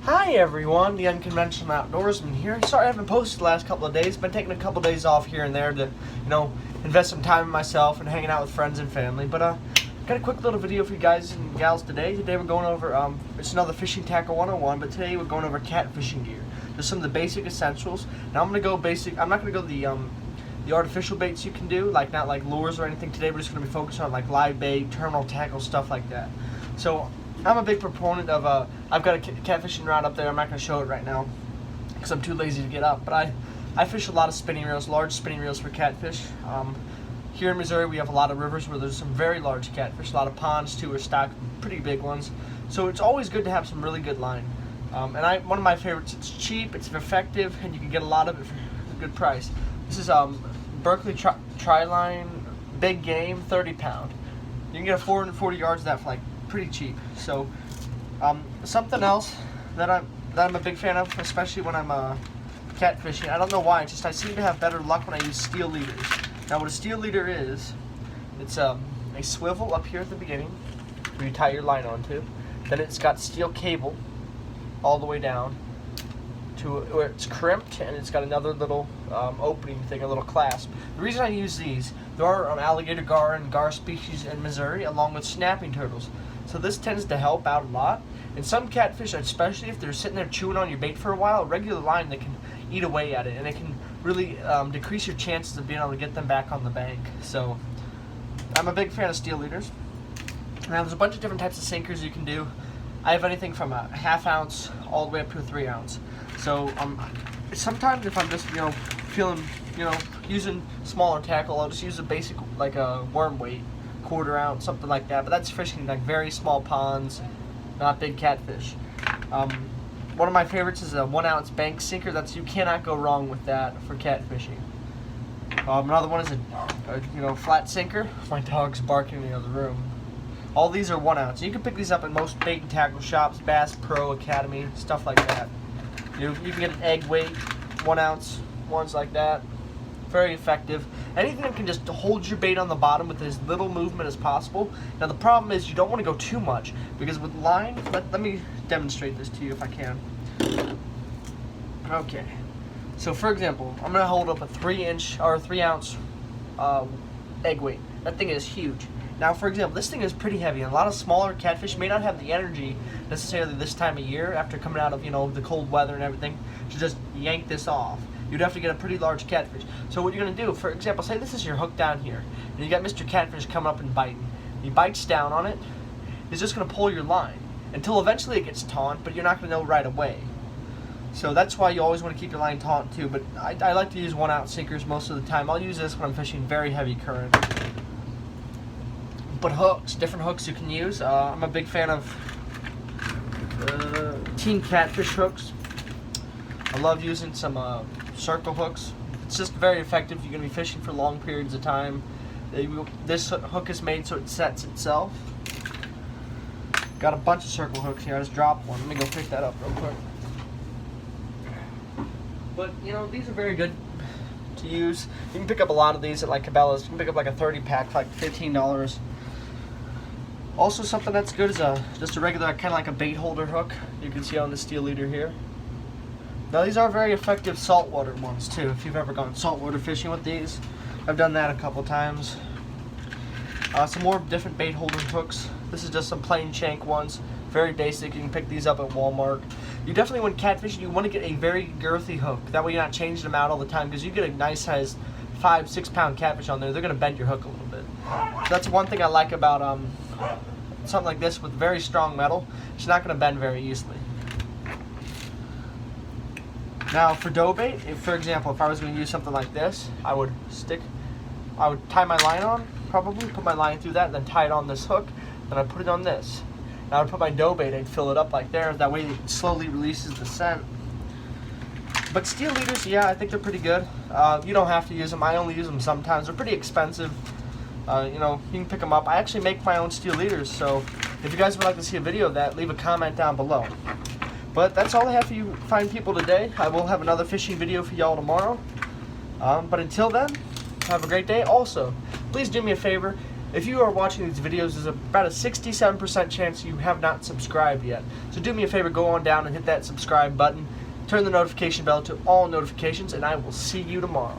Hi everyone, the unconventional outdoorsman here. Sorry I haven't posted the last couple of days. Been taking a couple of days off here and there to, invest some time in myself and hanging out with friends and family. But got a quick little video for you guys and gals today. Today we're going over it's another fishing tackle 101, but today we're going over catfishing gear. Just some of the basic essentials. Now I'm gonna go basic. I'm not gonna go the artificial baits you can do, not like lures or anything. Today we're just gonna be focused on like live bait, terminal tackle, stuff like that. So I'm a big proponent of, I've got a catfishing rod up there. I'm not going to show it right now because I'm too lazy to get up. But I fish a lot of spinning reels, large spinning reels for catfish. Here in Missouri we have a lot of rivers where there's some very large catfish. A lot of ponds too are stocked, pretty big ones. So it's always good to have some really good line. One of my favorites, it's cheap, it's effective, and you can get a lot of it for a good price. This is Berkeley Tri-Line Big Game 30 pound. You can get a 440 yards of that for pretty cheap. So something else that I'm a big fan of, especially when I'm catfishing. I don't know why, it's just I seem to have better luck when I use steel leaders. Now what a steel leader is, it's a swivel up here at the beginning where you tie your line onto. Then it's got steel cable all the way down to where it's crimped, and it's got another little opening thing, a little clasp. The reason I use these, there are alligator gar and gar species in Missouri along with snapping turtles. So this tends to help out a lot. And some catfish, especially if they're sitting there chewing on your bait for a while, a regular line, they can eat away at it, and it can really decrease your chances of being able to get them back on the bank. So I'm a big fan of steel leaders. Now there's a bunch of different types of sinkers you can do. I have anything from a 1/2 ounce all the way up to a 3 ounce. So sometimes if I'm just feeling using smaller tackle, I'll just use a basic like a worm weight, 1/4 ounce, something like that. But that's fishing like very small ponds, not big catfish. One of my favorites is a 1 ounce bank sinker. You cannot go wrong with that for catfishing. Another one is a flat sinker. My dog's barking in the other room. All these are 1 ounce. You can pick these up in most bait and tackle shops, Bass Pro Academy, stuff like that. You can get an egg weight, 1 ounce ones like that. Very effective. Anything that can just hold your bait on the bottom with as little movement as possible. Now the problem is you don't want to go too much, because with line, let me demonstrate this to you if I can. Okay. So for example, I'm going to hold up a 3 ounce egg weight. That thing is huge. Now for example, this thing is pretty heavy, and a lot of smaller catfish may not have the energy necessarily this time of year after coming out of the cold weather and everything to just yank this off. You'd have to get a pretty large catfish. So what you're going to do, for example, say this is your hook down here, and you got Mr. Catfish coming up and biting. He bites down on it. He's just going to pull your line until eventually it gets taut, but you're not going to know right away. So that's why you always want to keep your line taut too. But I like to use 1 ounce sinkers most of the time. I'll use this when I'm fishing very heavy current. But hooks, different hooks you can use. I'm a big fan of Team Catfish hooks. I love using some circle hooks. It's just very effective. You're going to be fishing for long periods of time. This hook is made so it sets itself. Got a bunch of circle hooks here. I just dropped one. Let me go pick that up real quick. But these are very good to use. You can pick up a lot of these at Cabela's. You can pick up like a 30 pack for like $15. Also something that's good is just a regular kind of like a bait holder hook. You can see on the steel leader here. Now these are very effective saltwater ones too, if you've ever gone saltwater fishing with these. I've done that a couple times. Some more different bait holder hooks. This is just some plain shank ones, very basic. You can pick these up at Walmart. You definitely, when catfishing, you want to get a very girthy hook. That way you're not changing them out all the time, because you get a nice sized 5-6 pound catfish on there, they're going to bend your hook a little bit. So that's one thing I like about something like this with very strong metal. It's not going to bend very easily. Now for dough bait, for example, if I was going to use something like this, I would tie my line on, probably put my line through that, and then tie it on this hook, then I'd put it on this. Now I'd put my dough bait, I'd fill it up like there, that way it slowly releases the scent. But steel leaders, yeah, I think they're pretty good. You don't have to use them. I only use them sometimes. They're pretty expensive. You can pick them up. I actually make my own steel leaders, so if you guys would like to see a video of that, leave a comment down below. But that's all I have for you fine people today. I will have another fishing video for y'all tomorrow. But until then, have a great day. Also, please do me a favor. if you are watching these videos, there's about a 67% chance you have not subscribed yet. So do me a favor, go on down and hit that subscribe button, turn the notification bell to all notifications, and I will see you tomorrow.